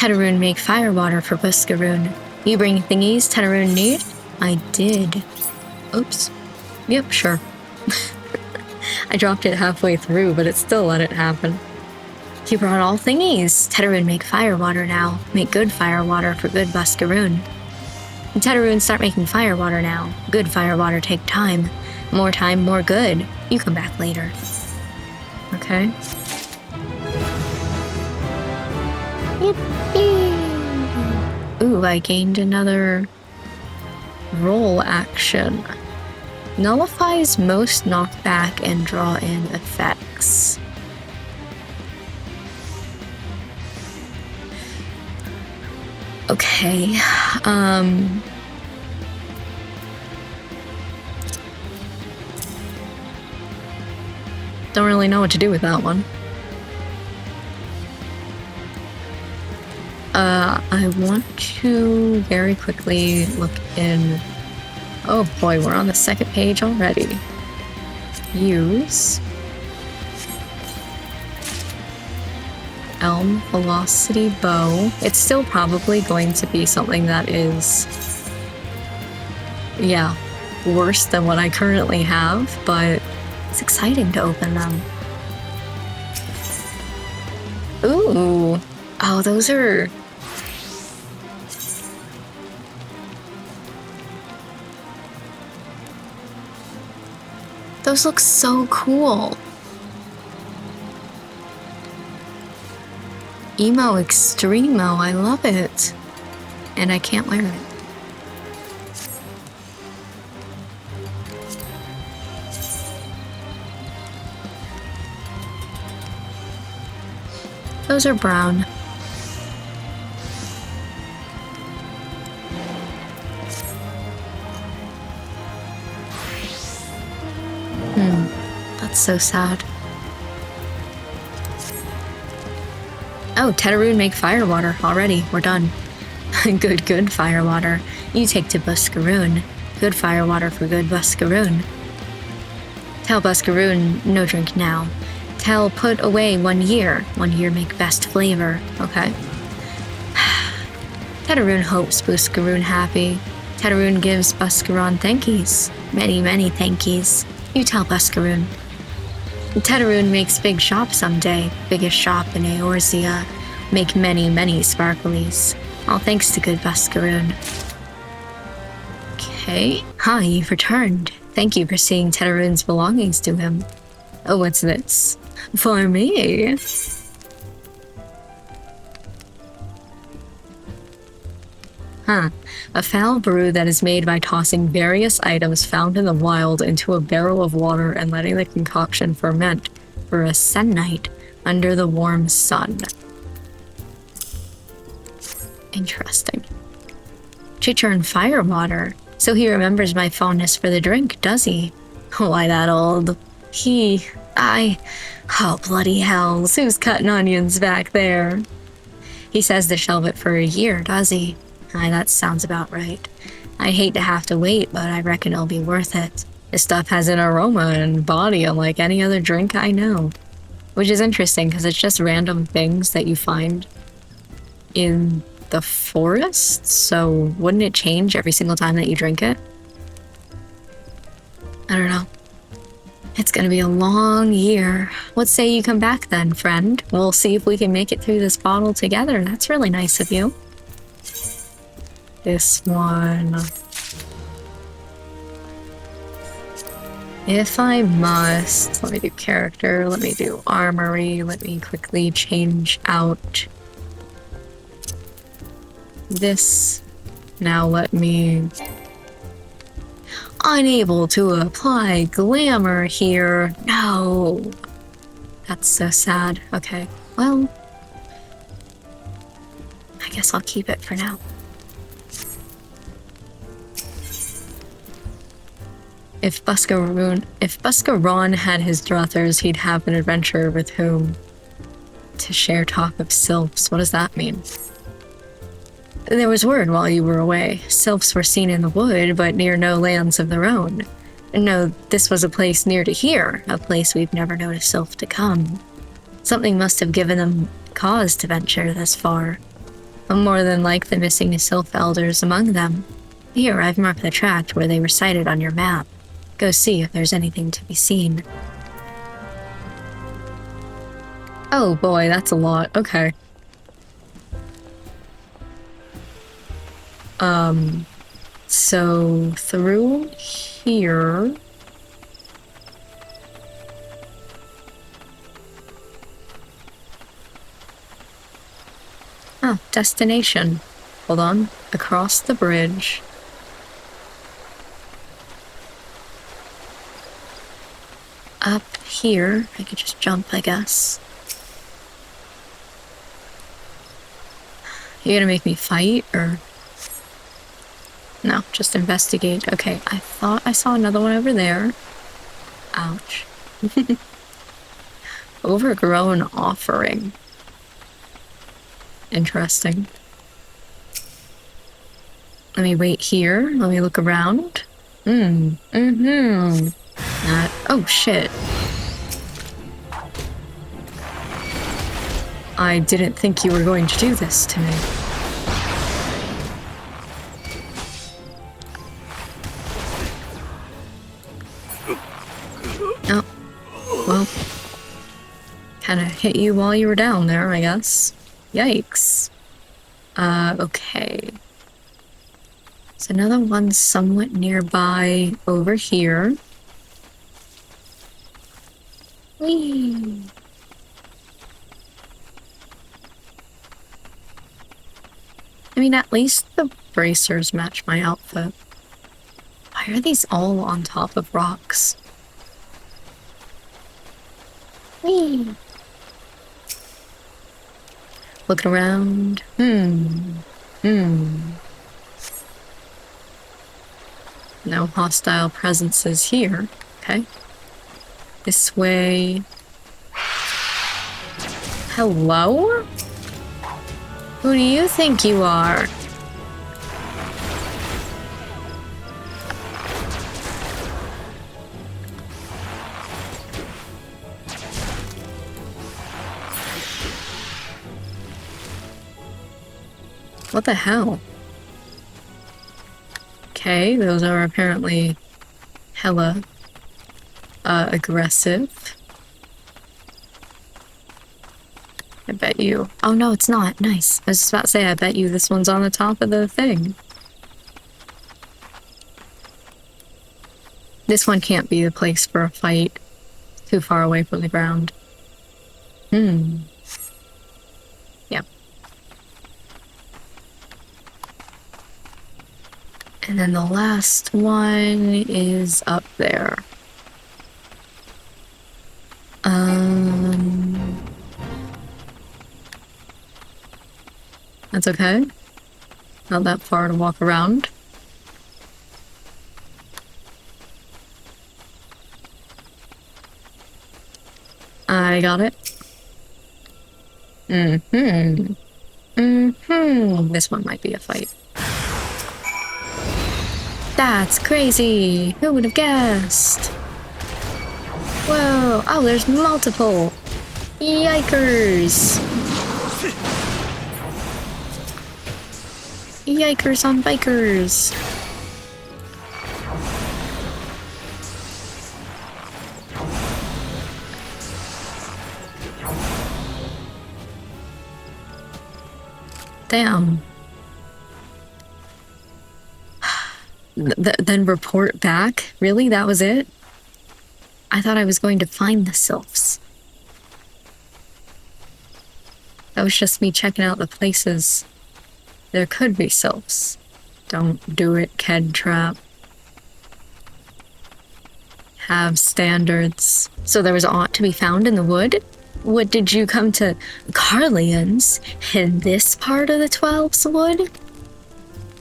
Tetaroon make fire water for Buskaroon. You bring thingies Tetaroon need? I did. Oops. Yep, sure. I dropped it halfway through, but it still let it happen. You brought all thingies. Tetaroon make fire water now. Make good fire water for good Buskaroon. And Tetaroon start making fire water now. Good fire water take time. More time, more good. You come back later. Okay. Yippee! Ooh, I gained another roll action. Nullifies most knockback and draw in effects. Okay, don't really know what to do with that one. I want to very quickly look in... Oh boy, we're on the second page already. Use... Elm Velocity Bow. It's still probably going to be something that is... yeah, worse than what I currently have, but it's exciting to open them. Ooh! Oh, those are... those look so cool! Emo Extremo, I love it. And I can't wear it. Those are brown. That's so sad. Oh, Tetaroon make fire water already. We're done. Good fire water. You take to Buskaroon. Good fire water for good Buskaroon. Tell Buskaroon no drink now. Tell put away 1 year. 1 year make best flavor. Okay. Tetaroon hopes Buskaroon happy. Tetaroon gives Buskaron thankies. Many thankies. You tell Buskaroon. Tetaroon makes big shop someday. Biggest shop in Eorzea. Make many sparklies. All thanks to good Buskaroon. Okay. Hi, you've returned. Thank you for seeing Tetaroon's belongings to him. Oh, what's this? For me? Huh. A foul brew that is made by tossing various items found in the wild into a barrel of water and letting the concoction ferment for a se'night under the warm sun. Interesting. Chitern fire water. So he remembers my fondness for the drink, does he? Why that old? Oh, bloody hells, who's cutting onions back there? He says to shelve it for a year, does he? Aye, that sounds about right. I hate to have to wait, but I reckon it'll be worth it. This stuff has an aroma and body unlike any other drink I know. Which is interesting, because it's just random things that you find in the forest, so wouldn't it change every single time that you drink it? I don't know. It's gonna be a long year. What say you come back then, friend? We'll see if we can make it through this bottle together. That's really nice of you. This one. If I must, let me do character, let me do armory, let me quickly change out this. Now let me... Unable to apply glamour here. No. That's so sad. Okay, well, I guess I'll keep it for now. If Buskaron had his druthers, he'd have an adventurer with whom to share talk of sylphs. What does that mean? There was word while you were away. Sylphs were seen in the wood, but near no lands of their own. No, this was a place near to here, a place we've never known a sylph to come. Something must have given them cause to venture this far. More than like the missing sylph elders among them. Here, I've marked the tract where they were sighted on your map. Go see if there's anything to be seen. Oh boy, that's a lot. Okay. So through here... Oh, destination. Hold on. Across the bridge. Up here. I could just jump, I guess. You gonna make me fight, or...? No, just investigate. Okay, I thought I saw another one over there. Ouch. Overgrown offering. Interesting. Let me wait here. Let me look around. Oh, shit. I didn't think you were going to do this to me. Oh. Well. Kinda hit you while you were down there, I guess. Yikes. Okay. There's another one somewhat nearby over here. Whee! I mean, at least the bracers match my outfit. Why are these all on top of rocks? Whee! Looking around. No hostile presences here. Okay. This way. Hello? Who do you think you are? What the hell? Okay, those are apparently hella aggressive. I bet you. Oh no, it's not. Nice. I was just about to say, I bet you this one's on the top of the thing. This one can't be the place for a fight. Too far away from the ground. Yep. And then the last one is up there. That's okay. Not that far to walk around. I got it. This one might be a fight. That's crazy! Who would have guessed? Whoa! Oh, there's multiple! Yikers! Yikers on bikers! Damn. Then report back? Really? That was it? I thought I was going to find the sylphs. That was just me checking out the places there could be sylphs. Don't do it, Ked Trap. Have standards. So there was aught to be found in the wood? What did you come to Garleans in this part of the 12's wood?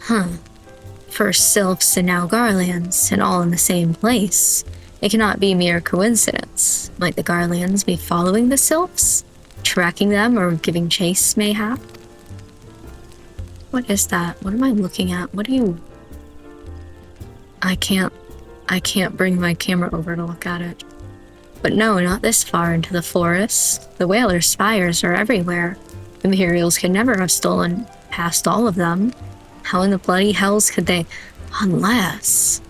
Huh. First sylphs and now Garleans, and all in the same place. It cannot be mere coincidence. Might the Garleans be following the sylphs? Tracking them or giving chase, mayhap? What is that? What am I looking at? What do you... I can't bring my camera over to look at it. But no, not this far into the forest. The whaler spires are everywhere. The Imperials could never have stolen past all of them. How in the bloody hells could they... Unless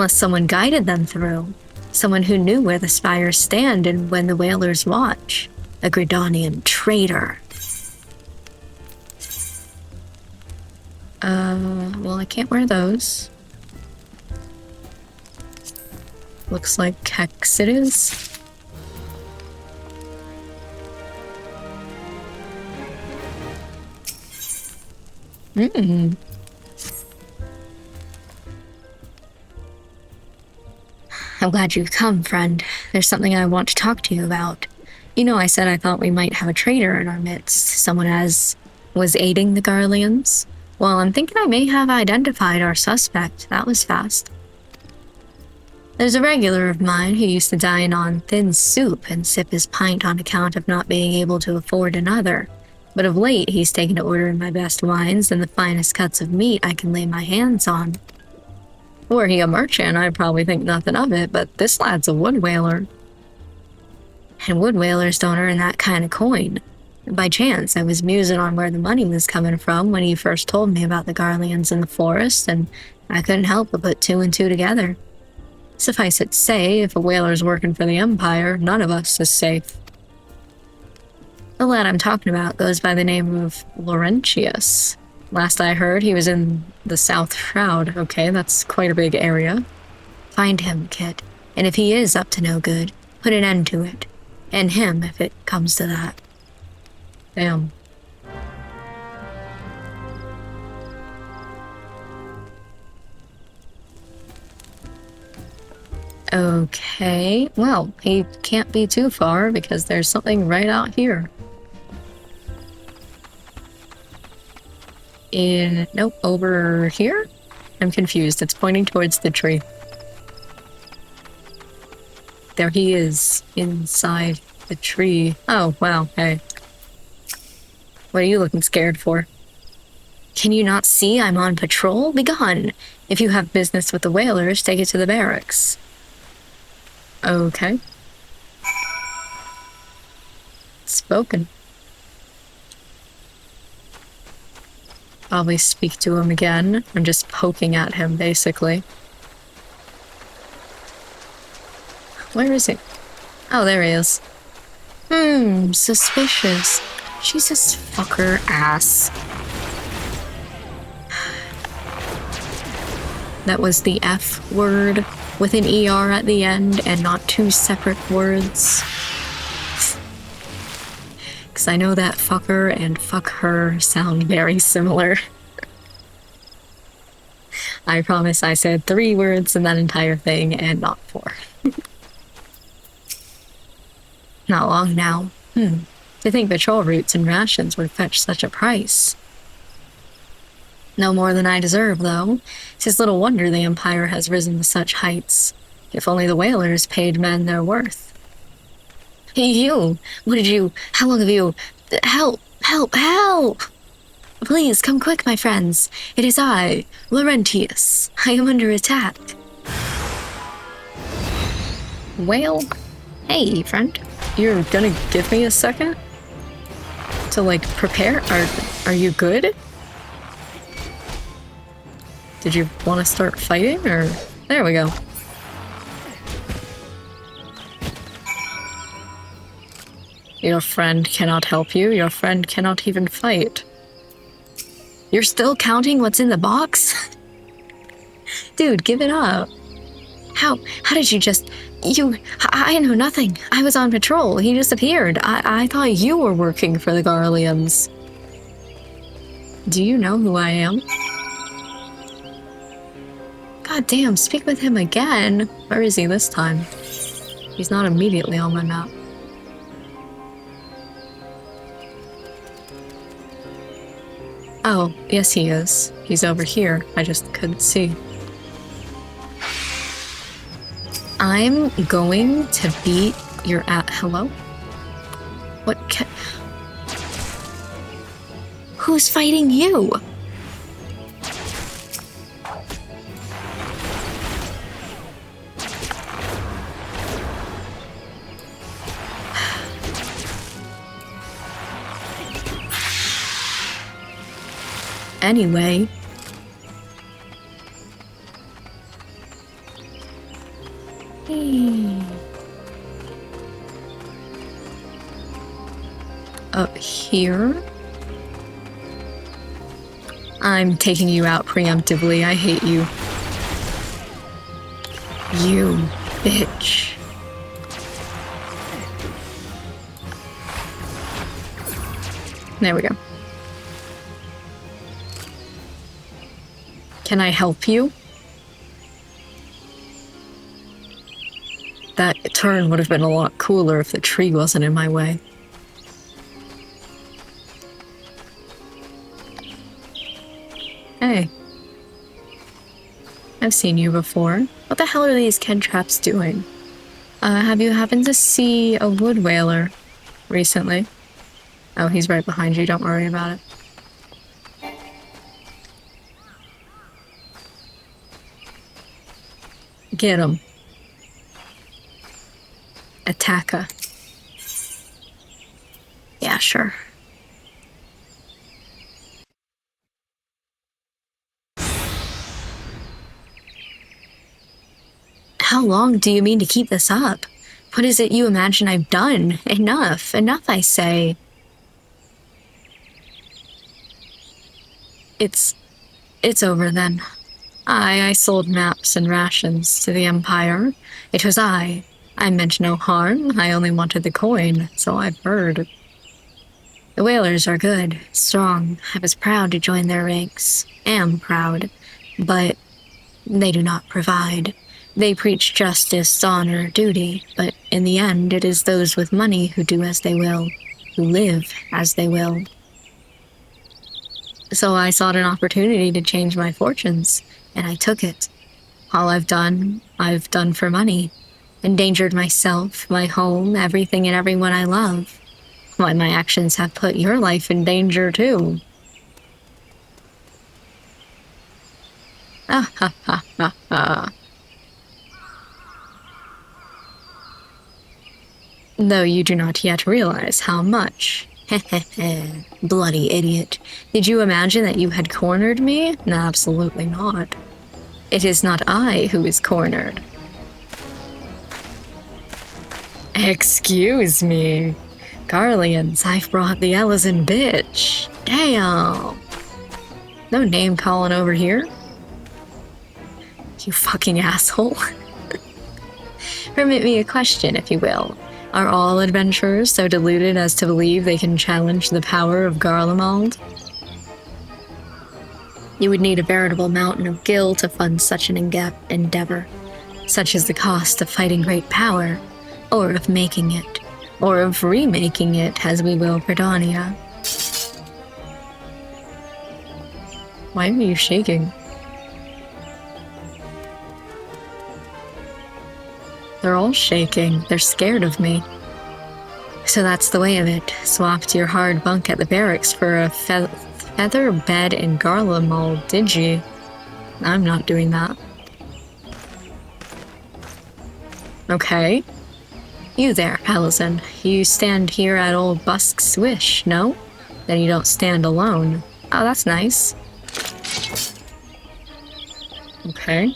someone guided them through. Someone who knew where the spires stand and when the whalers watch. A Gridanian traitor. Well, I can't wear those. Looks like Hex it is. I'm glad you've come, friend. There's something I want to talk to you about. You know, I said I thought we might have a traitor in our midst. Someone was aiding the Garleans. Well, I'm thinking I may have identified our suspect. That was fast. There's a regular of mine who used to dine on thin soup and sip his pint on account of not being able to afford another. But of late, he's taken to ordering my best wines and the finest cuts of meat I can lay my hands on. Were he a merchant, I'd probably think nothing of it, but this lad's a wood whaler. And wood whalers don't earn that kind of coin. By chance, I was musing on where the money was coming from when he first told me about the Garleans in the forest, and I couldn't help but put two and two together. Suffice it to say, if a whaler's working for the Empire, none of us is safe. The lad I'm talking about goes by the name of Laurentius. Last I heard, he was in the South Shroud. Okay, that's quite a big area. Find him, kid. And if he is up to no good, put an end to it. And him, if it comes to that. Damn. Okay, well, he can't be too far because there's something right out here. Nope, over here? I'm confused. It's pointing towards the tree. There he is, inside the tree. Oh, wow, hey. What are you looking scared for? Can you not see I'm on patrol? Begone! If you have business with the whalers, take it to the barracks. Okay. Spoken. Probably speak to him again. I'm just poking at him, basically. Where is he? Oh, there he is. Suspicious. Jesus fucker ass. That was the F word with an ER at the end and not two separate words. Because I know that fucker and fuck her sound very similar. I promise I said 3 words in that entire thing and not 4. Not long now. To think patrol routes and rations would fetch such a price. No more than I deserve, though. 'Tis little wonder the Empire has risen to such heights. If only the whalers paid men their worth. Hey, you! What did you... How long have you... Help! Help! Help! Please, come quick, my friends. It is I, Laurentius. I am under attack. Well, hey, friend. You're gonna give me a second? To, like, prepare? Are you good? Did you want to start fighting, or... There we go. Your friend cannot help you. Your friend cannot even fight. You're still counting what's in the box? Dude, give it up. How did you just... I know nothing. I was on patrol. He disappeared. I thought you were working for the Garleans. Do you know who I am? God damn, speak with him again. Where is he this time? He's not immediately on my map. Oh, yes he is. He's over here. I just couldn't see. I'm going to beat your hello? What Who's fighting you? Anyway. Up here? I'm taking you out preemptively. I hate you. You bitch. There we go. Can I help you? That turn would have been a lot cooler if the tree wasn't in my way. Hey. I've seen you before. What the hell are these Ked traps doing? Have you happened to see a wood whaler recently? Oh, he's right behind you, don't worry about it. Get him. Attacker. Yeah, sure. How long do you mean to keep this up? What is it you imagine I've done? Enough. Enough, I say. It's over then. I sold maps and rations to the Empire. It was I. I meant no harm. I only wanted the coin, so I've heard. The whalers are good, strong. I was proud to join their ranks. Am proud. But they do not provide. They preach justice, honor, duty, but in the end it is those with money who do as they will, who live as they will. So I sought an opportunity to change my fortunes, and I took it. All I've done for money. Endangered myself, my home, everything and everyone I love. Why, my actions have put your life in danger too. Ah ha ha ha ha. Though you do not yet realize how much. Heh. Bloody idiot. Did you imagine that you had cornered me? No, absolutely not. It is not I who is cornered. Excuse me. Garleans, I've brought the Ellison bitch. Damn. No name calling over here. You fucking asshole. Permit me a question, if you will. Are all adventurers so deluded as to believe they can challenge the power of Garlemald? You would need a veritable mountain of gil to fund such an endeavor. Such is the cost of fighting great power, or of making it, or of remaking it, as we will Predania. Why are you shaking? They're all shaking. They're scared of me. So that's the way of it. Swapped your hard bunk at the barracks for a feather bed in Garlemald, did you? I'm not doing that. Okay. You there, Ellison. You stand here at old Busk's wish, no? Then you don't stand alone. Oh, that's nice. Okay.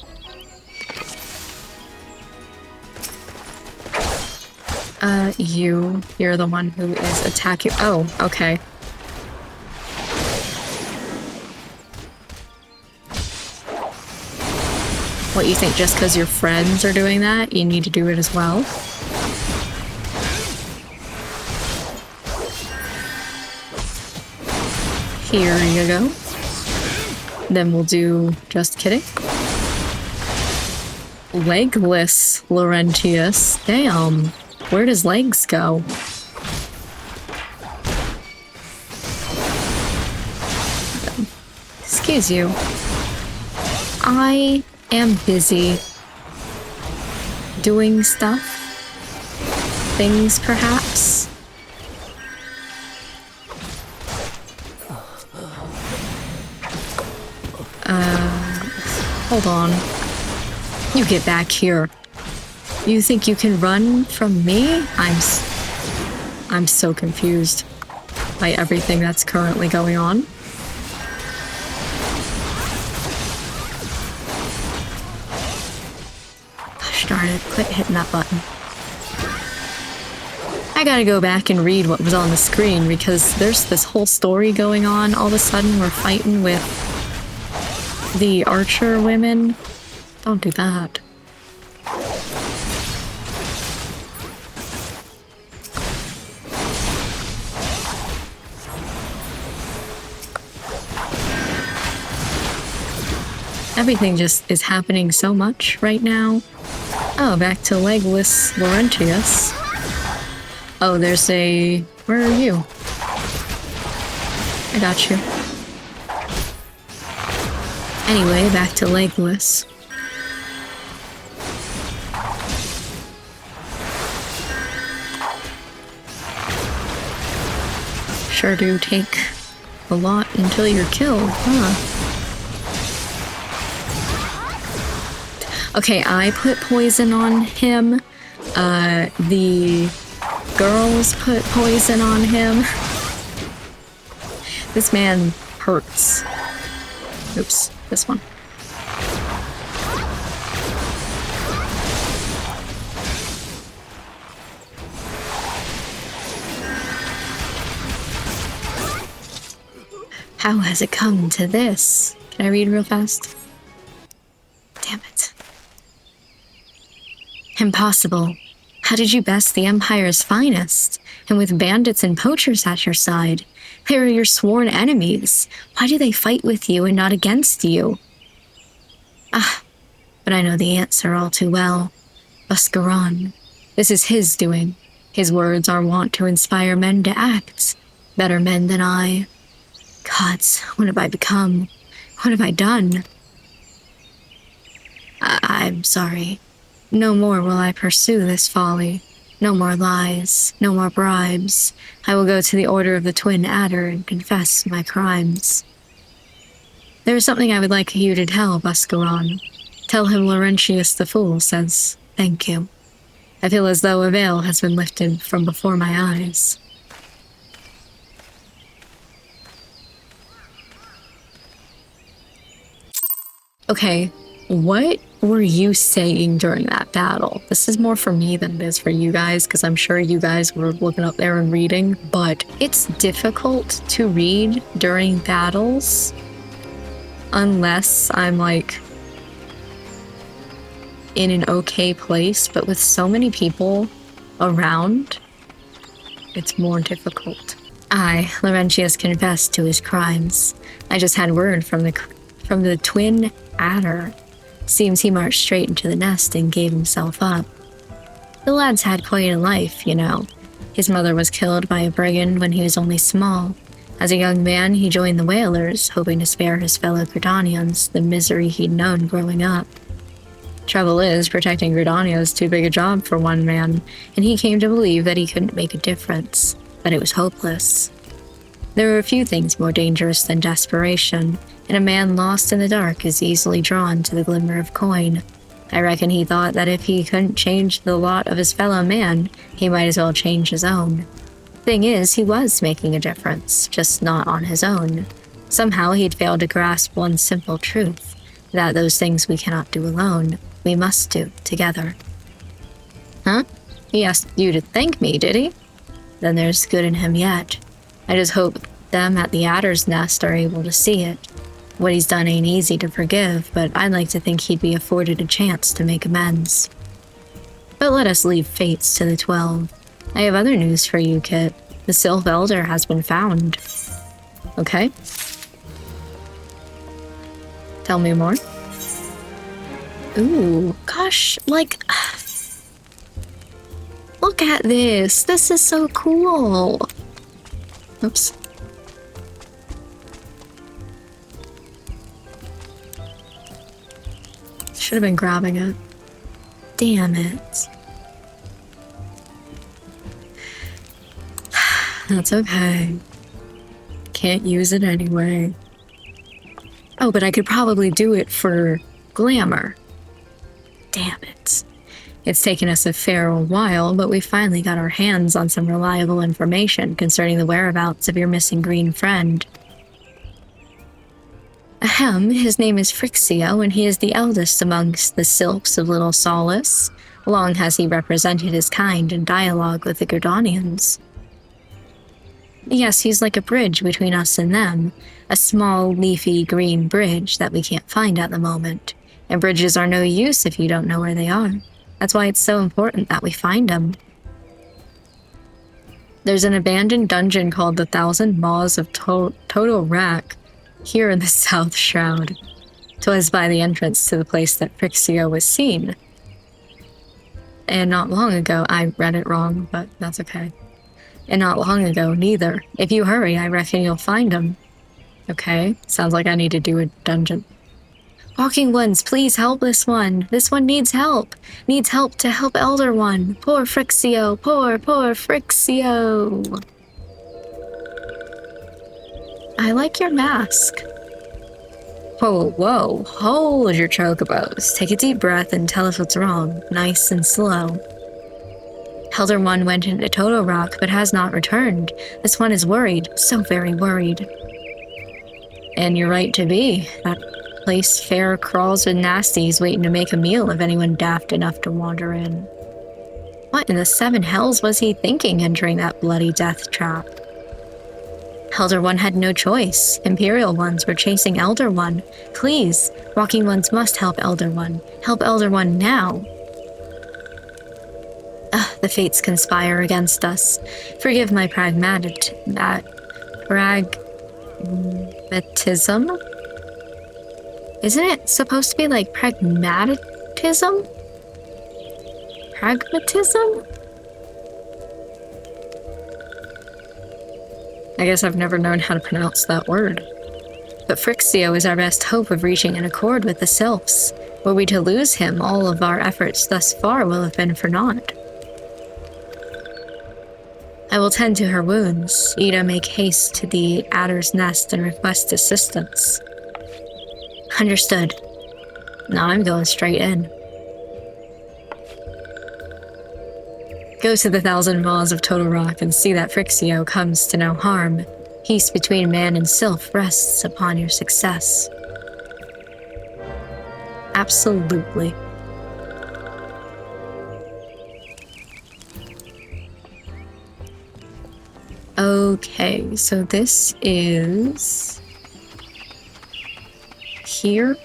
You're the one who is attacking. Oh, okay. What, you think just because your friends are doing that, you need to do it as well? Here you go. Then we'll do... just kidding. Legless Laurentius. Damn. Where does legs go? Excuse you. I am busy doing stuff. Things, perhaps. Hold on. You get back here. You think you can run from me? I'm so confused by everything that's currently going on. darn it, quit hitting that button. I gotta go back and read what was on the screen because there's this whole story going on. All of a sudden we're fighting with the archer women. Don't do that. Everything just is happening so much right now. Oh, back to legless Laurentius. Oh, there's a... Where are you? I got you. Anyway, back to legless. Sure do take a lot until you're killed, huh? Okay, I put poison on him. The girls put poison on him. This man hurts. Oops, this one. How has it come to this? Can I read real fast? Damn it. Impossible. How did you best the Empire's finest? And with bandits and poachers at your side? They are your sworn enemies. Why do they fight with you and not against you? Ah, but I know the answer all too well. Buscaron. This is his doing. His words are wont to inspire men to act. Better men than I. Gods, what have I become? What have I done? I'm sorry. No more will I pursue this folly. No more lies, no more bribes. I will go to the Order of the Twin Adder and confess my crimes. There is something I would like you to tell Buscaron. Tell him Laurentius the Fool says thank you. I feel as though a veil has been lifted from before my eyes. Okay, what were you saying during that battle? This is more for me than it is for you guys, because I'm sure you guys were looking up there and reading, but it's difficult to read during battles unless I'm like in an okay place, but with so many people around, it's more difficult. Laurentius confessed to his crimes. I just had word from the Twin Adder. Seems he marched straight into the nest and gave himself up. The lad's had quite a life, you know. His mother was killed by a brigand when he was only small. As a young man, he joined the Whalers, hoping to spare his fellow Gridanians the misery he'd known growing up. Trouble is, protecting Gridania is too big a job for one man, and he came to believe that he couldn't make a difference, but it was hopeless. There are a few things more dangerous than desperation, and a man lost in the dark is easily drawn to the glimmer of coin. I reckon he thought that if he couldn't change the lot of his fellow man, he might as well change his own. Thing is, he was making a difference, just not on his own. Somehow he'd failed to grasp one simple truth, that those things we cannot do alone, we must do together. Huh? He asked you to thank me, did he? Then there's good in him yet. I just hope them at the Adder's Nest are able to see it. What he's done ain't easy to forgive, but I'd like to think he'd be afforded a chance to make amends. But let us leave fates to the 12. I have other news for you, Kit. The Sylph Elder has been found. Okay. Tell me more. Ooh, gosh, like... Look at this. This is so cool. Oops. Should have been grabbing it. Damn it. That's okay. Can't use it anyway. Oh, but I could probably do it for glamour. Damn it. It's taken us a fair while, but we finally got our hands on some reliable information concerning the whereabouts of your missing green friend. Ahem, his name is Frixio, and he is the eldest amongst the Sylphs of Little Solace. Long has he represented his kind in dialogue with the Gerdonians. Yes, he's like a bridge between us and them. A small, leafy, green bridge that we can't find at the moment. And bridges are no use if you don't know where they are. That's why it's so important that we find them. There's an abandoned dungeon called the Thousand Maws of Total Rack here in the South Shroud. 'Twas by the entrance to the place that Frixio was seen. And not long ago, I read it wrong, but that's okay. And not long ago, neither. If you hurry, I reckon you'll find him. Okay, sounds like I need to do a dungeon. Walking ones, please help this one. This one needs help. Needs help to help Elder One. Poor Frixio, poor Frixio. I like your mask. Whoa, hold your chocobos. Take a deep breath and tell us what's wrong, nice and slow. Elder One went into Total Rock, but has not returned. This one is worried, so very worried. And you're right to be. That place fair crawls with nasties waiting to make a meal of anyone daft enough to wander in. What in the seven hells was he thinking entering that bloody death trap? Elder One had no choice. Imperial ones were chasing Elder One. Please, Walking Ones must help Elder One. Help Elder One now. The fates conspire against us. Forgive my pragmatism? Isn't it supposed to be like pragmatism? Pragmatism? I guess I've never known how to pronounce that word. But Frixio is our best hope of reaching an accord with the Sylphs. Were we to lose him, all of our efforts thus far will have been for naught. I will tend to her wounds. Ida, make haste to the Adder's Nest and request assistance. Understood. Now I'm going straight in. Go to the Thousand Maws of Total Rock and see that Frixio comes to no harm. Peace between man and sylph rests upon your success. Absolutely. Okay, so this is here.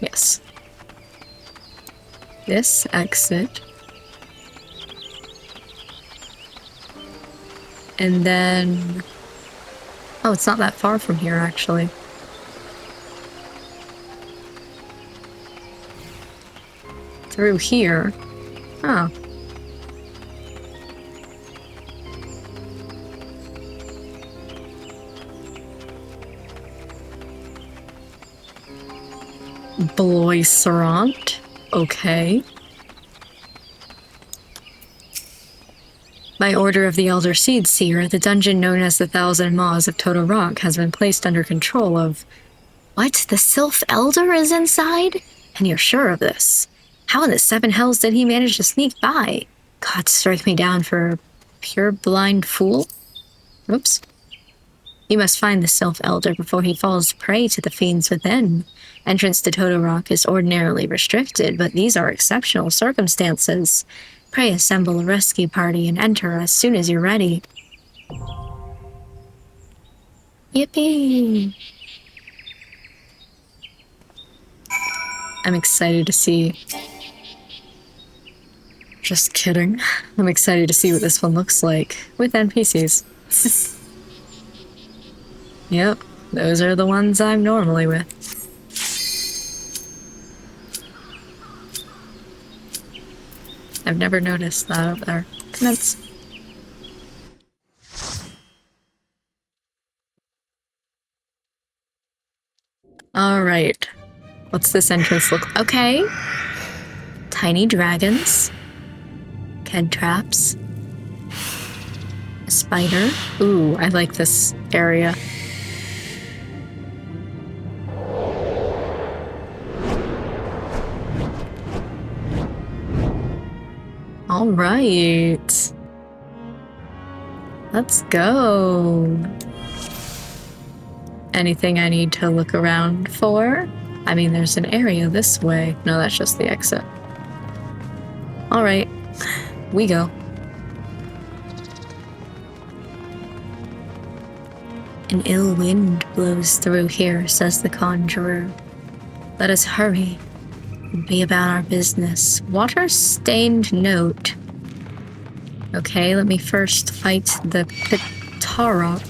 Yes. This exit. And then... oh, it's not that far from here, actually. Through here. Oh. Bloiserant. Okay. By order of the Elder Seed Seer, the dungeon known as the Thousand Maws of Total Rock has been placed under control of... What? The Sylph Elder is inside? And you're sure of this? How in the seven hells did he manage to sneak by? God, strike me down for a pure blind fool? Oops. You must find the Sylph Elder before he falls prey to the fiends within. Entrance to Total Rock is ordinarily restricted, but these are exceptional circumstances. Pray assemble a rescue party and enter as soon as you're ready. Yippee! I'm excited to see... Just kidding. I'm excited to see what this one looks like with NPCs. Yep, those are the ones I'm normally with. I've never noticed that up there. Commence. Alright. What's this entrance look like? Okay. Tiny dragons. Ked traps. A spider. Ooh, I like this area. All right. Let's go. Anything I need to look around for? I mean, there's an area this way. No, that's just the exit. Alright, we go. An ill wind blows through here, says the conjurer. Let us hurry and be about our business. Water-stained note. Okay, let me first fight the Pitarok.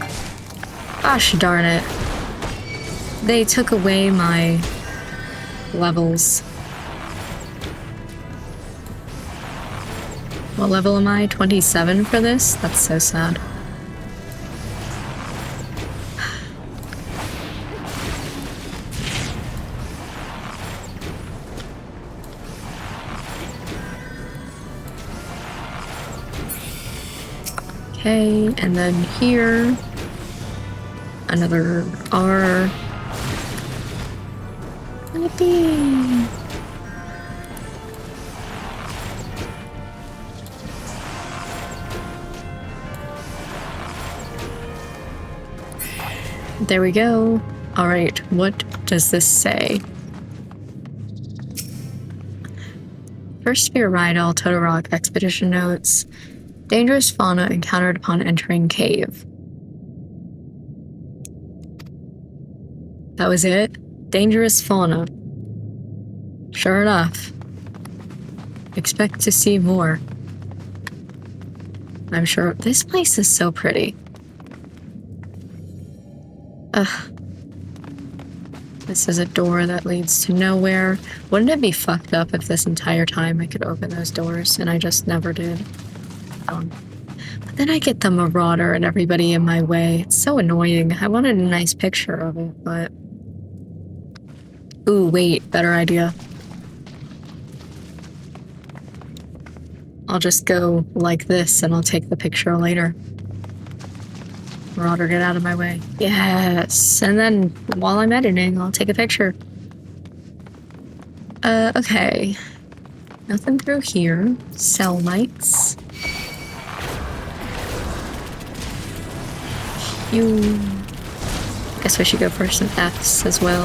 Gosh darn it. They took away my levels. What level am I? 27 for this? That's so sad. Okay, and then here, another R. Yippee! There we go. Alright, what does this say? First Sphere Ride, all Totorock expedition notes. Dangerous fauna encountered upon entering cave. That was it? Dangerous fauna. Sure enough. Expect to see more. I'm sure this place is so pretty. Ugh. This is a door that leads to nowhere. Wouldn't it be fucked up if this entire time I could open those doors and I just never did? But then I get the marauder and everybody in my way. It's so annoying. I wanted a nice picture of it, but... Ooh, wait. Better idea. I'll just go like this and I'll take the picture later. Marauder, get out of my way. Yes! And then, while I'm editing, I'll take a picture. Okay. Nothing through here. Cell lights. Guess we should go for some Fs as well.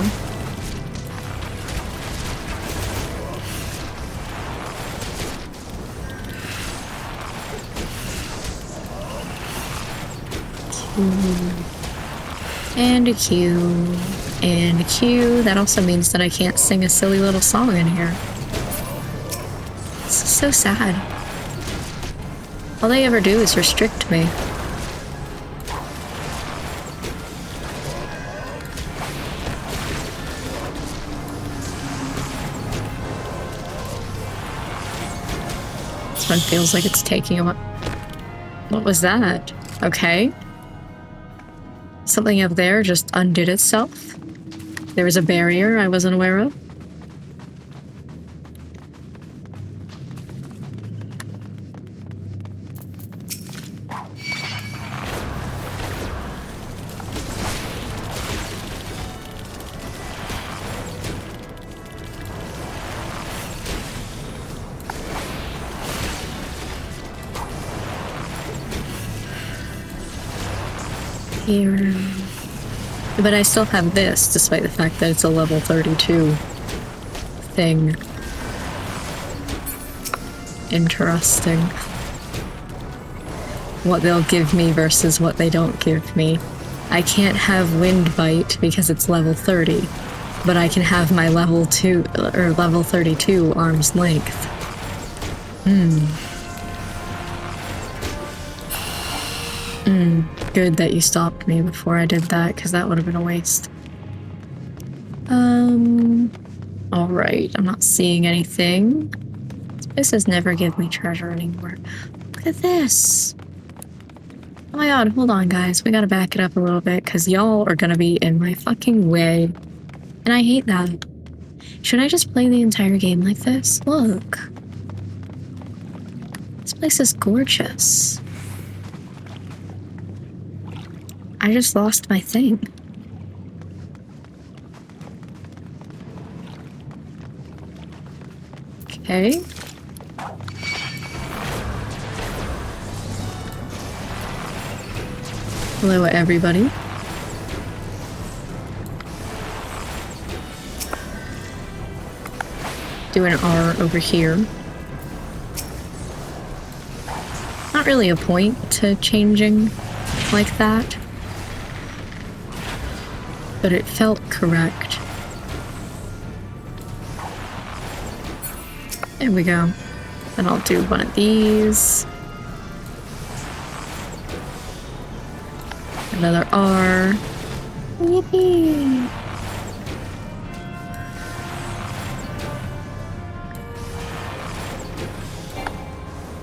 And a Q. And a Q. That also means that I can't sing a silly little song in here. This is so sad. All they ever do is restrict me. This one feels like it's taking a while. What was that? Okay. Something up there just undid itself. There was a barrier I wasn't aware of. Here. But I still have this, despite the fact that it's a level 32 thing. Interesting. What they'll give me versus what they don't give me. I can't have Wind Bite because it's level 30, but I can have my level 2 or level 32 arm's length. Good that you stopped me before I did that, because that would have been a waste. Alright, I'm not seeing anything. This place has never given me treasure anymore. Look at this! Oh my god, hold on guys, we gotta back it up a little bit, because y'all are gonna be in my fucking way. And I hate that. Should I just play the entire game like this? Look. This place is gorgeous. I just lost my thing. Okay. Hello, everybody. Do an R over here. not really a point to changing like that, but it felt correct. There we go. Then I'll do one of these. Another R. Yippee!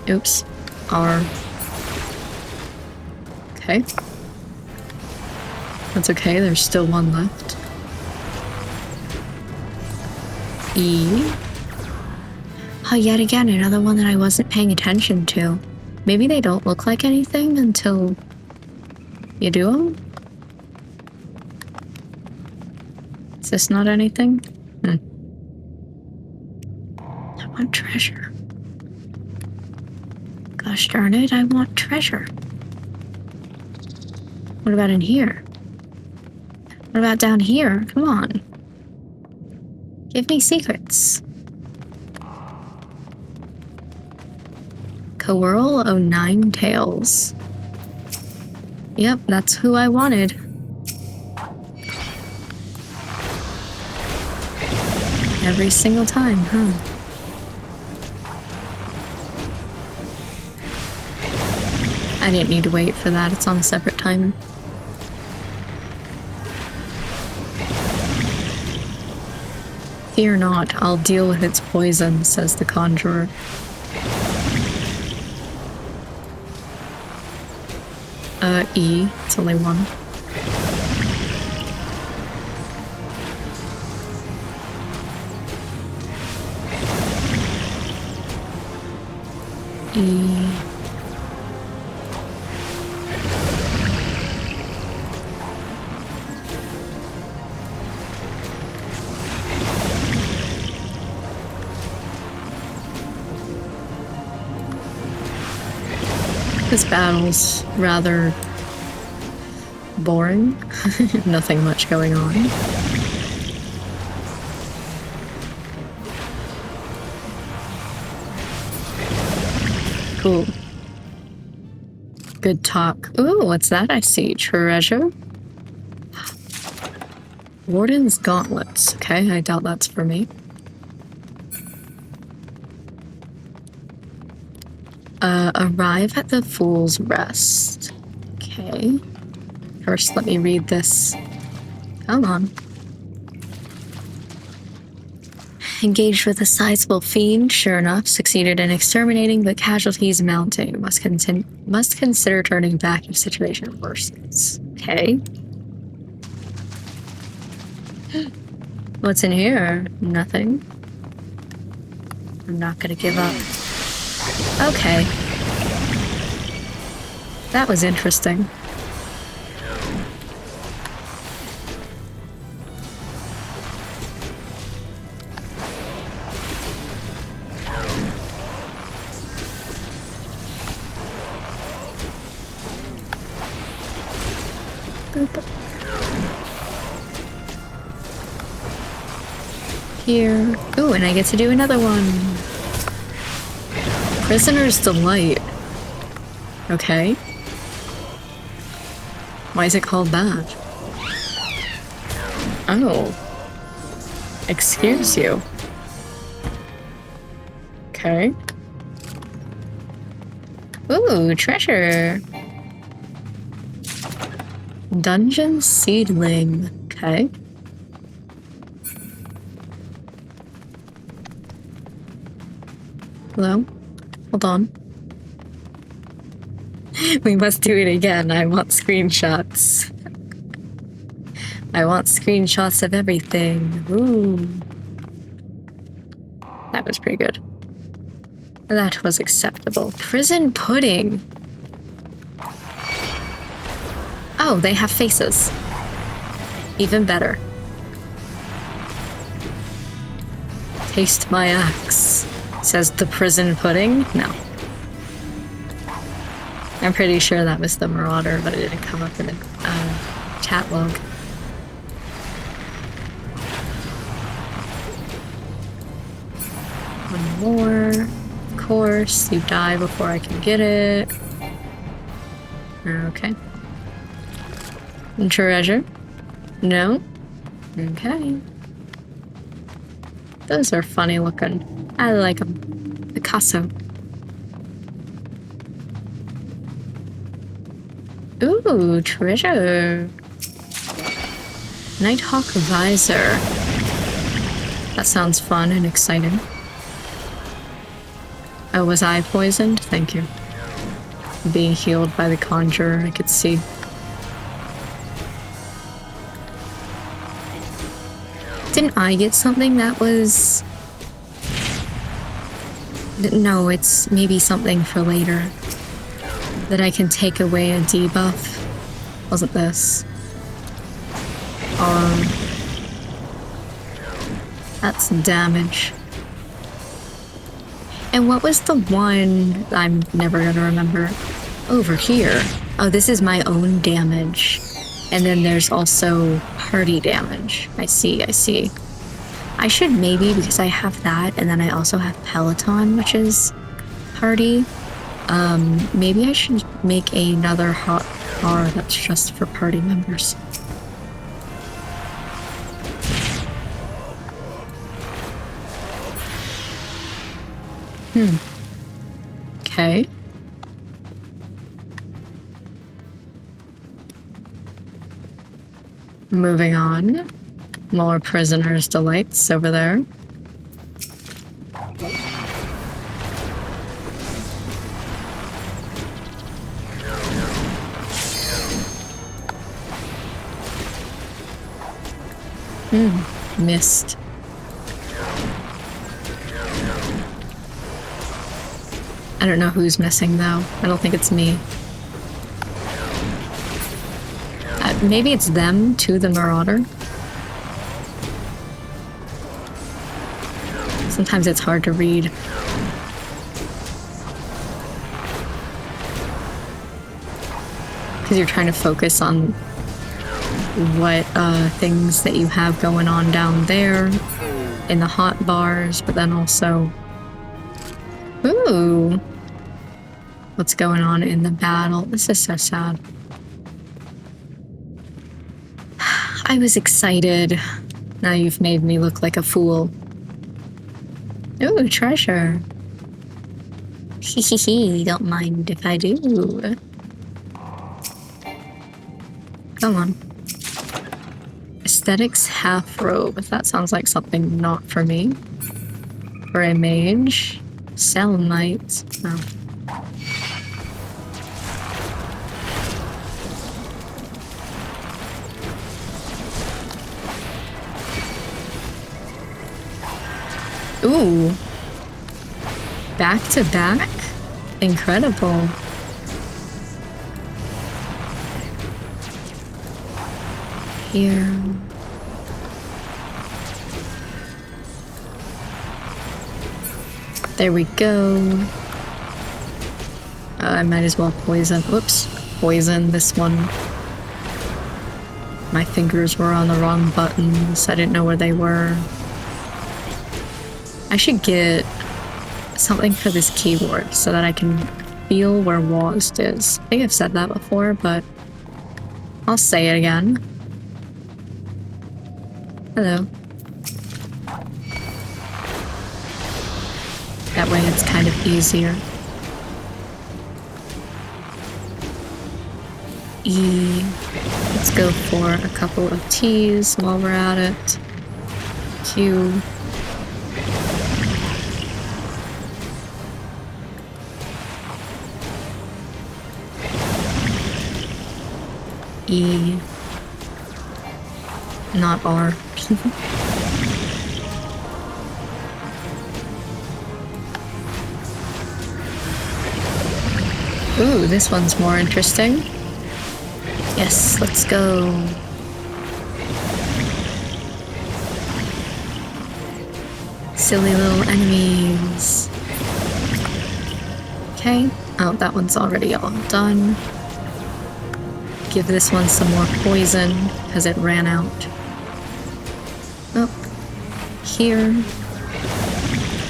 Oops. R. Okay. That's okay, there's still one left. E. Oh, yet again, another one that I wasn't paying attention to. Maybe they don't look like anything until you do them? Is this not anything? I want treasure. Gosh darn it, I want treasure. What about in here? What about down here? Come on. Give me secrets. Coeurl o' Nine Tails. Yep, that's who I wanted. Every single time, huh? I didn't need to wait for that, it's on a separate timer. Fear not, I'll deal with its poison, says the conjurer. E, it's only one. E. This battle's rather boring. Nothing much going on. Cool. Good talk. Ooh, what's that I see? Treasure? Warden's gauntlets. Okay, I doubt that's for me. Arrive at the Fool's Rest. Okay. First, let me read this. Come on. Engaged with a sizable fiend, sure enough, succeeded in exterminating, but casualties mounting. Must consider turning back if situation worsens. Okay. What's in here? Nothing. I'm not gonna give up. Okay. That was interesting. Here. Ooh, and I get to do another one. Prisoner's Delight. Okay. Why is it called that? Oh. Excuse you. Okay. Ooh, treasure. Dungeon Seedling. Okay. Hello? Hold on. We must do it again. I want screenshots. I want screenshots of everything. Ooh. That was pretty good. That was acceptable. Prison pudding. Oh, they have faces. Even better. Taste my axe, says the prison pudding. No. I'm pretty sure that was the Marauder, but it didn't come up in the chat log. One more. Of course, you die before I can get it. Okay. Treasure? No? Okay. Those are funny looking. I like them. Picasso. Ooh, treasure. Nighthawk visor. That sounds fun and exciting. Oh, was I poisoned? Thank you. Being healed by the conjurer, I could see. Didn't I get something that was... No, it's maybe something for later. That I can take away a debuff. Wasn't this? That's damage. And what was the one I'm never gonna remember? Over here. Oh, this is my own damage. And then there's also party damage. I see, I see. I should maybe, because I have that, and then I also have Peloton, which is party. Maybe I should make another hot bar that's just for party members. Okay. Moving on. More prisoners' delights over there. Missed. I don't know who's missing though. I don't think it's me. Maybe it's them to the Marauder. Sometimes it's hard to read. Because you're trying to focus on what things that you have going on down there in the hot bars, but then also... Ooh! What's going on in the battle? This is so sad. I was excited. Now you've made me look like a fool. Ooh, treasure. Hehehe, don't mind if I do. Come on. Aesthetics half robe. That sounds like something not for me. For a mage. Selenite. Oh. Ooh. Back to back? Incredible. Here. There we go. I might as well poison. Whoops. Poison this one. My fingers were on the wrong buttons. I didn't know where they were. I should get something for this keyboard so that I can feel where Wazd is. I think I've said that before, but I'll say it again. Hello. That way it's kind of easier. E. Let's go for a couple of T's while we're at it. Q. E. Not R. Ooh, this one's more interesting. Yes, let's go. Silly little enemies. Okay. Oh, that one's already all done. Give this one some more poison, because it ran out. Oh. Here.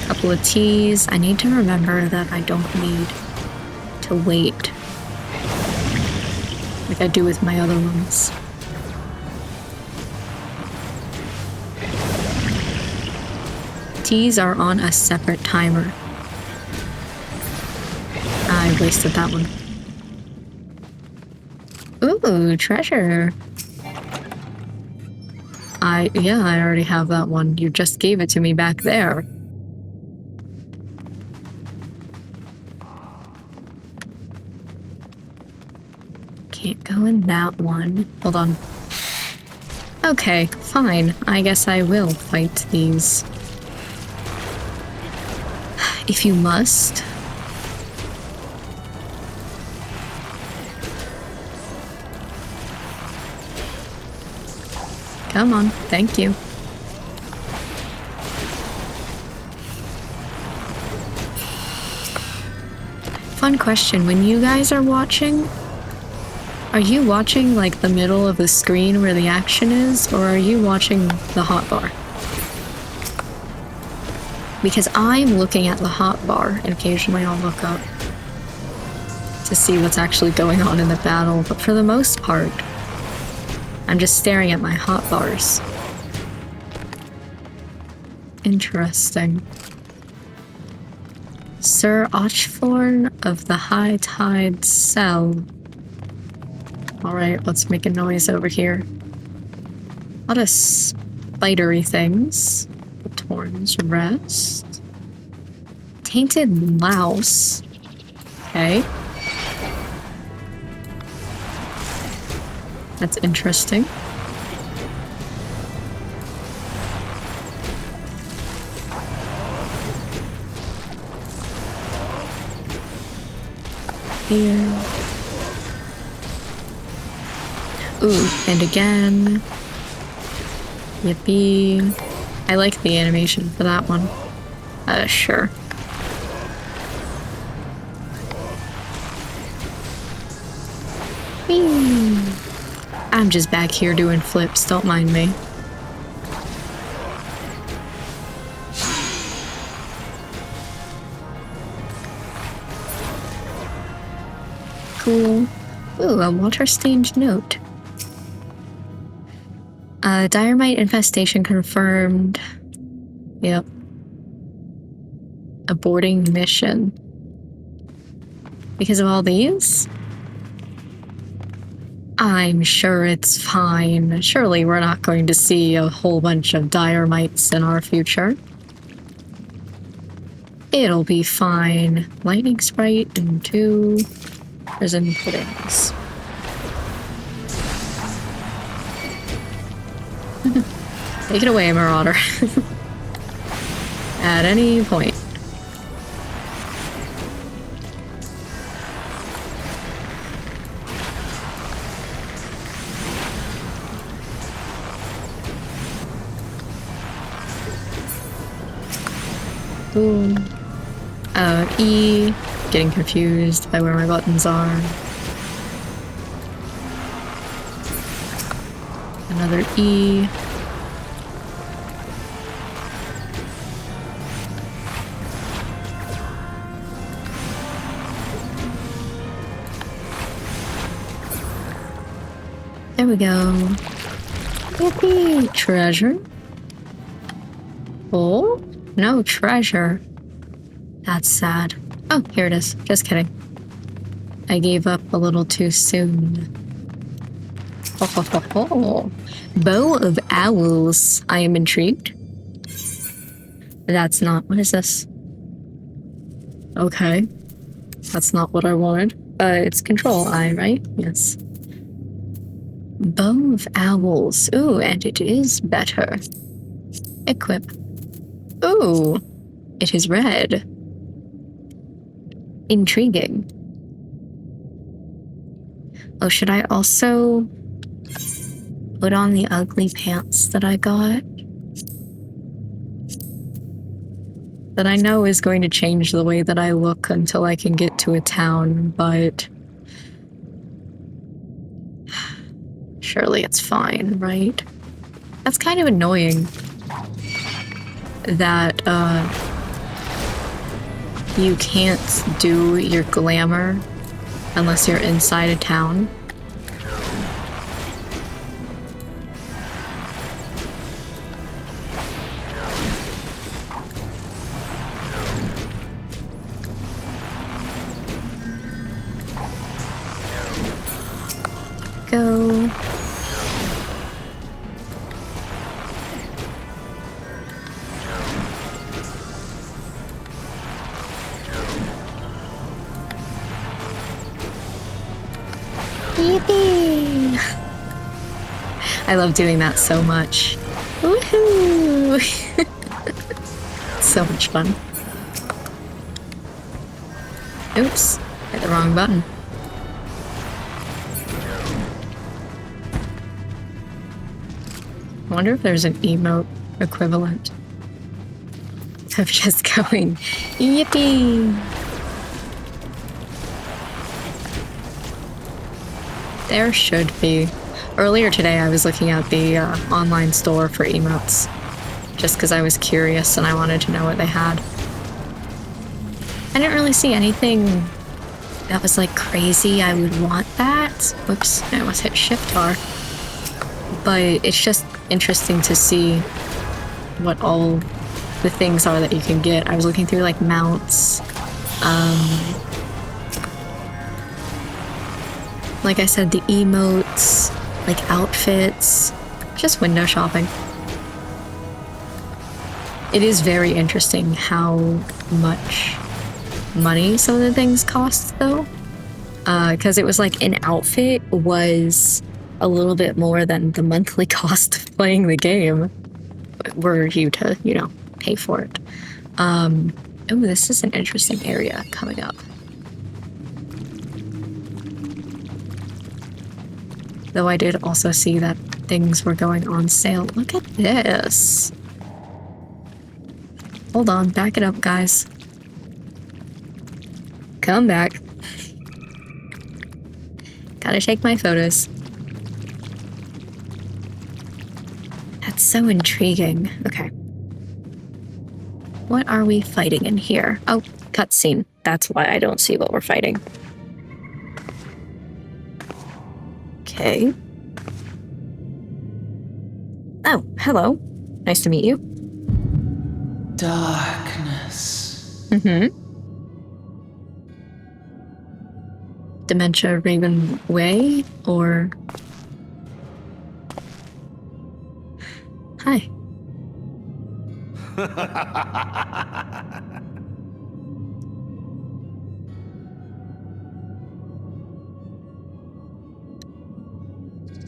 Couple of T's. I need to remember that I don't need to wait like I do with my other ones. Teas are on a separate timer. I wasted that one. Ooh, treasure. Yeah, I already have that one. You just gave it to me back there. Can't go in that one. Hold on. Okay, fine. I guess I will fight these. If you must. Come on, thank you. Fun question, when you guys are watching like the middle of the screen where the action is, or are you watching the hotbar? Because I'm looking at the hotbar, and occasionally I'll look up to see what's actually going on in the battle, but for the most part, I'm just staring at my hotbars. Interesting. Sir Ochthorn of the High Tide Cell. Alright, let's make a noise over here. A lot of spidery things. Torn's Rest. Tainted Louse. Okay. That's interesting. Here. Ooh, and again. Yippee. I like the animation for that one. Sure. Whee. I'm just back here doing flips, don't mind me. Cool. Ooh, a water-stained note. Diorite infestation confirmed. Yep. Aborting mission. Because of all these? I'm sure it's fine. Surely we're not going to see a whole bunch of diormites in our future. It'll be fine. Lightning Sprite and 2 prison puddings. Take it away, Marauder. At any point. Boom. E. Getting confused by where my buttons are. Another E. There we go. Yippee! Treasure? Oh? No treasure. That's sad. Oh, here it is. Just kidding. I gave up a little too soon. Ho ho ho ho. Bow of Owls. I am intrigued. That's not... What is this? Okay. That's not what I wanted. It's Control I, right? Yes. Bow of Owls. Ooh, and it is better. Equip. Ooh, it is red. Intriguing. Oh, should I also put on the ugly pants that I got? That I know is going to change the way that I look until I can get to a town, but... surely it's fine, right? That's kind of annoying. That, you can't do your glamour unless you're inside a town. go. Yippee! I love doing that so much. Woohoo! So much fun. Oops, hit the wrong button. I wonder if there's an emote equivalent of just going, yippee! There should be. Earlier today I was looking at the online store for emotes, just because I was curious and I wanted to know what they had. I didn't really see anything that was like crazy. I would want that. Whoops, I almost hit Shift R. But it's just interesting to see what all the things are that you can get. I was looking through like mounts. Like I said, the emotes, like outfits, just window shopping. It is very interesting how much money some of the things cost though. Because it was like an outfit was a little bit more than the monthly cost of playing the game were you to, you know, pay for it. Oh, this is an interesting area coming up. Though I did also see that things were going on sale. Look at this. Hold on, back it up, guys. Come back. Gotta take my photos. That's so intriguing. Okay. What are we fighting in here? Oh, cutscene. That's why I don't see what we're fighting. Okay. Oh, hello. Nice to meet you. Darkness. Mm-hmm. Dementia Raven Way, or... Hi.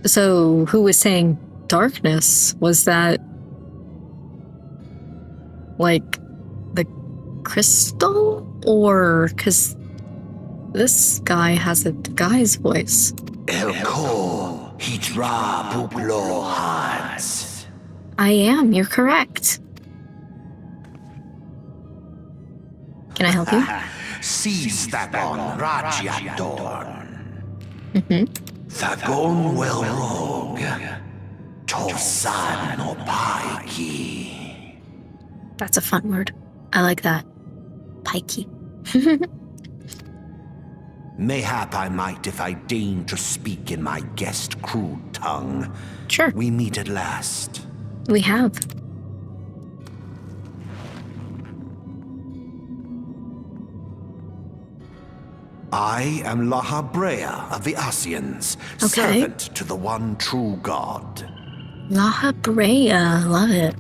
So, who was saying darkness? Was that... like, the crystal? Or... because this guy has a guy's voice. Elko, Hidra Buklo Hans. I am, you're correct. Can I help you? Seize that on Rajadorn. Mm-hmm. Thagon well rogue. Tosan no Paiki. That's a fun word. I like that. Pikey. Mayhap I might if I deign to speak in my guest crude tongue. Sure. We meet at last. We have. I am Lahabrea of the Asians, Okay. servant to the one true God. Lahabrea, love it.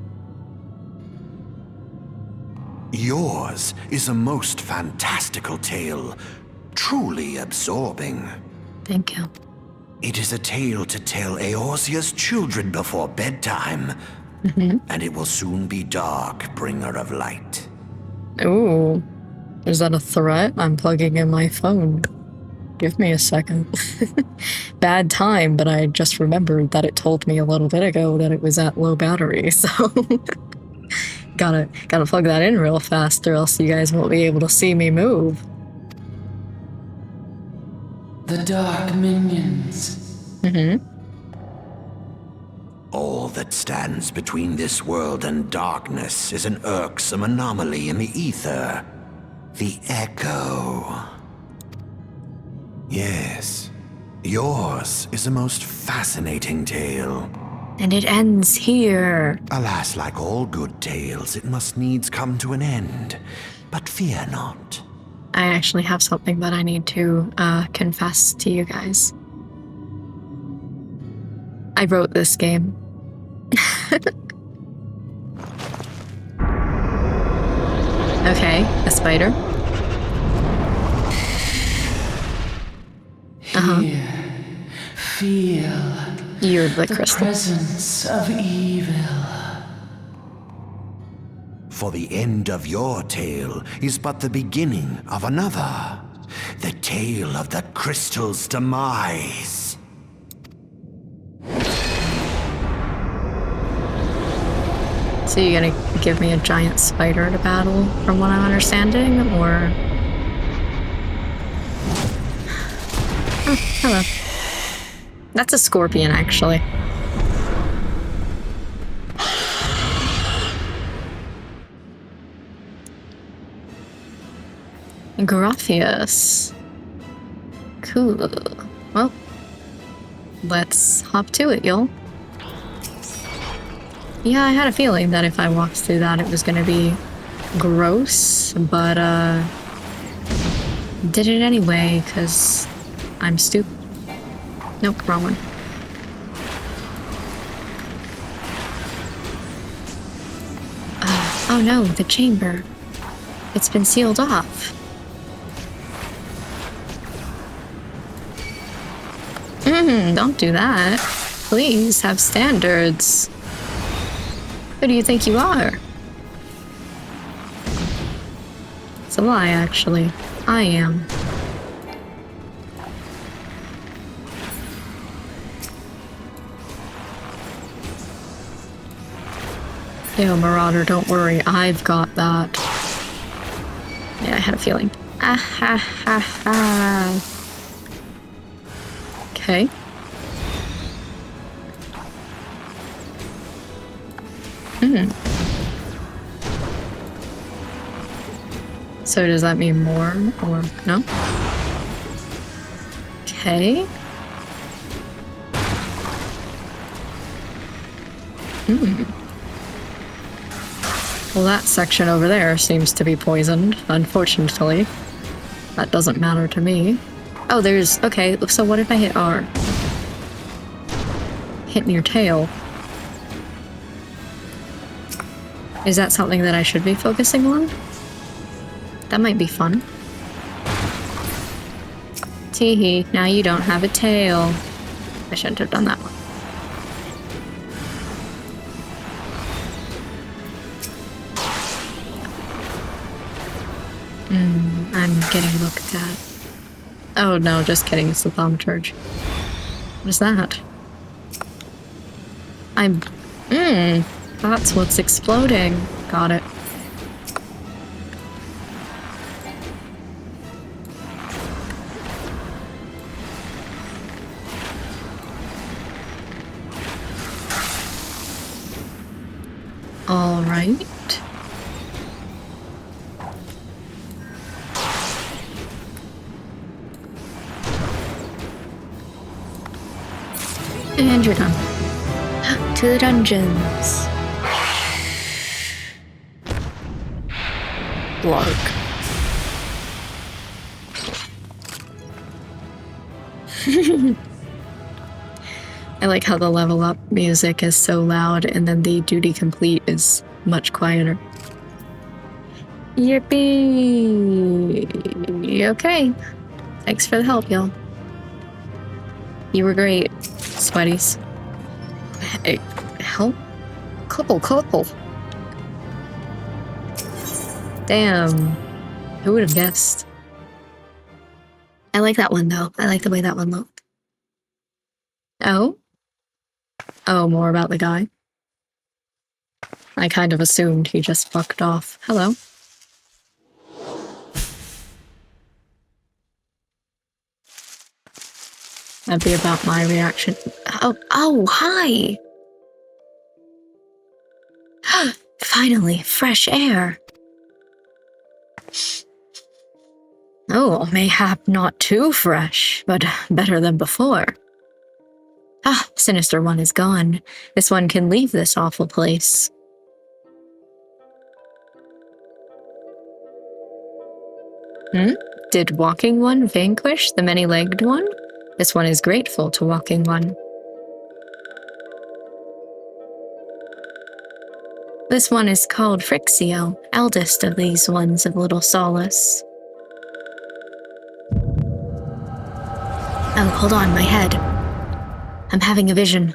Yours is a most fantastical tale, truly absorbing. Thank you. It is a tale to tell Eorzea's children before bedtime, and it will soon be dark, bringer of light. Ooh. Is that a threat? I'm plugging in my phone. Give me a second. Bad time, but I just remembered that it told me a little bit ago that it was at low battery, so... gotta plug that in real fast or else you guys won't be able to see me move. The dark minions. Mm-hmm. All that stands between this world and darkness is an irksome anomaly in the ether. The Echo. Yes, yours is a most fascinating tale. And it ends here. Alas, like all good tales, it must needs come to an end. But fear not. I actually have something that I need to confess to you guys. I wrote this game. Okay, a spider. Here, feel You're the the crystal. presence of evil. For the end of your tale is but the beginning of another. The tale of the crystal's demise. So you're gonna give me a giant spider to battle, from what I'm understanding, or... Oh, hello. That's a scorpion, actually. Graphius. Cool. Well, let's hop to it, y'all. Yeah, I had a feeling that if I walked through that it was gonna be gross, but did it anyway, because I'm stupid. Nope, wrong one. Oh no, the chamber. It's been sealed off. Don't do that. Please have standards. Who do you think you are? It's a lie, actually. I am. Yo, Marauder, don't worry. I've got that. Yeah, I had a feeling. Ah ha ha ha. Okay. So does that mean more or no? Okay. Well, that section over there seems to be poisoned, unfortunately. That doesn't matter to me. Oh, there's... Okay, so what if I hit R? Hitting your tail. Is that something that I should be focusing on? That might be fun. Teehee, now you don't have a tail. I shouldn't have done that one. I'm getting looked at. Oh no, just kidding, it's the thaumaturge. What is that? That's what's exploding. Got it. All right. And you're done. To the dungeons. Blark. I like how the level up music is so loud and then the duty complete is much quieter. Yippee! Okay. Thanks for the help, y'all. You were great, sweaties. Hey, help? Couple. Damn. Who would have guessed? I like that one, though. I like the way that one looked. Oh? Oh, more about the guy? I kind of assumed he just fucked off. Hello. That'd be about my reaction. Oh, hi! Finally, fresh air. Oh, mayhap not too fresh, but better than before. Ah, Sinister One is gone. This one can leave this awful place. Did Walking One vanquish the many-legged one? This one is grateful to Walking One. This one is called Frixio, eldest of these ones of little solace. Oh, hold on, my head. I'm having a vision.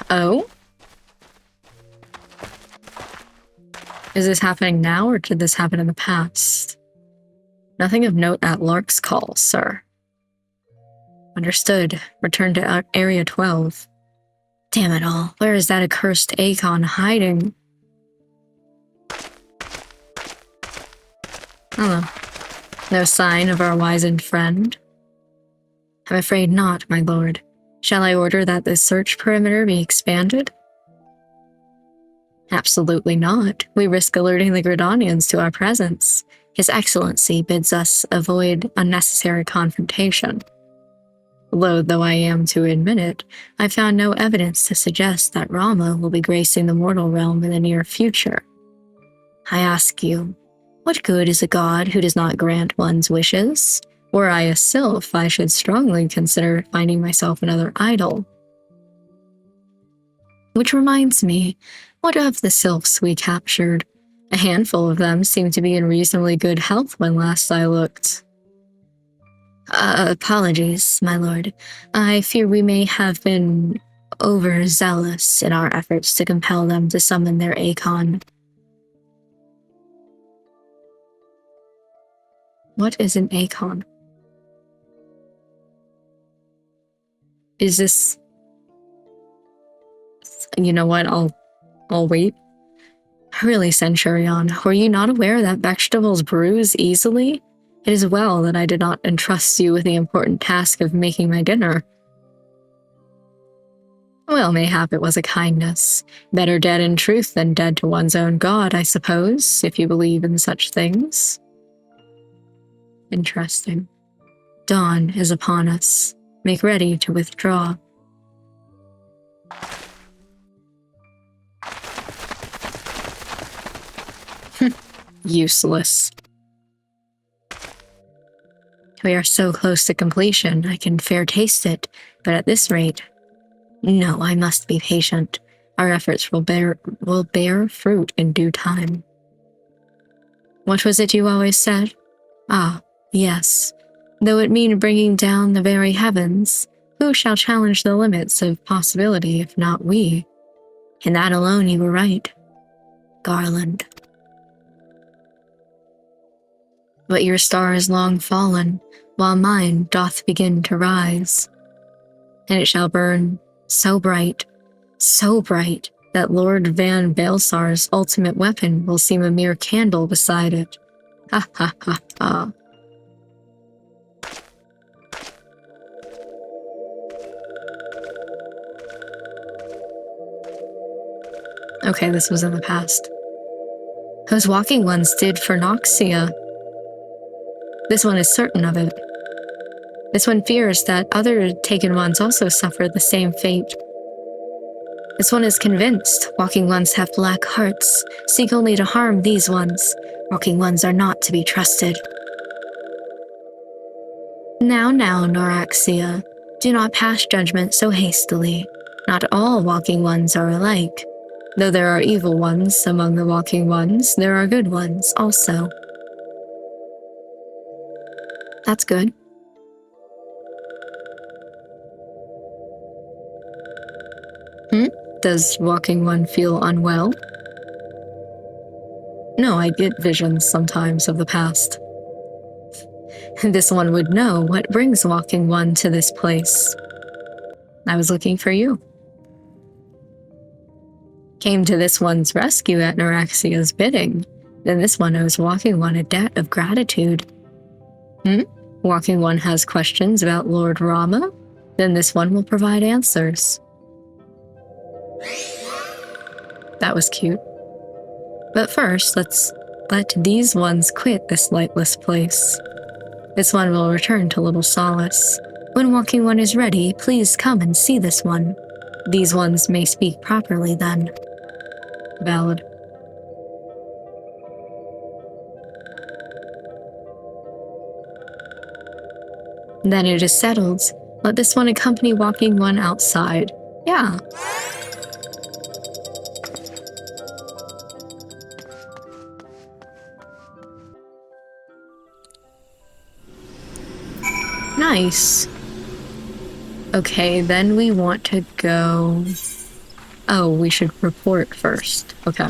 Oh? Is this happening now, or did this happen in the past? Nothing of note at Lark's call, sir. Understood. Return to Area 12. Damn it all. Where is that accursed Acon hiding? Oh, no sign of our wizened friend? I'm afraid not, my lord. Shall I order that the search perimeter be expanded? Absolutely not. We risk alerting the Gridanians to our presence. His Excellency bids us avoid unnecessary confrontation. Loath though I am to admit it, I found no evidence to suggest that Rama will be gracing the mortal realm in the near future. I ask you, what good is a god who does not grant one's wishes? Were I a sylph, I should strongly consider finding myself another idol. Which reminds me, what of the sylphs we captured? A handful of them seemed to be in reasonably good health when last I looked. Apologies, my lord. I fear we may have been overzealous in our efforts to compel them to summon their Acon. What is an Acon? Is this... You know what, I'll wait. Really, Centurion, were you not aware that vegetables bruise easily? It is well that I did not entrust you with the important task of making my dinner. Well, mayhap it was a kindness. Better dead in truth than dead to one's own god, I suppose, if you believe in such things. Interesting. Dawn is upon us. Make ready to withdraw. Useless. We are so close to completion, I can fair taste it, but at this rate... No, I must be patient. Our efforts will bear fruit in due time. What was it you always said? Ah, yes. Though it mean bringing down the very heavens, who shall challenge the limits of possibility if not we? In that alone you were right. Garland. But your star is long fallen, while mine doth begin to rise. And it shall burn so bright, that Lord Van Baelsar's ultimate weapon will seem a mere candle beside it. Ha ha ha ha. Okay, this was in the past. Those walking ones did for Noxia. This one is certain of it. This one fears that other taken ones also suffer the same fate. This one is convinced walking ones have black hearts, seek only to harm these ones. Walking ones are not to be trusted. Now, Noraxia, do not pass judgment so hastily. Not all walking ones are alike. Though there are evil ones among the walking ones, there are good ones also. That's good. Does walking one feel unwell? No, I get visions sometimes of the past. This one would know what brings walking one to this place. I was looking for you. Came to this one's rescue at Noraxia's bidding. Then this one owes walking one a debt of gratitude. Walking one has questions about Lord Rama? Then this one will provide answers. That was cute. But first, let's let these ones quit this lightless place. This one will return to Little Solace. When walking one is ready, please come and see this one. These ones may speak properly then. Valid. Then it is settled. Let this one accompany walking one outside. Yeah. Nice. Okay, then we want to go... Oh, we should report first. Okay.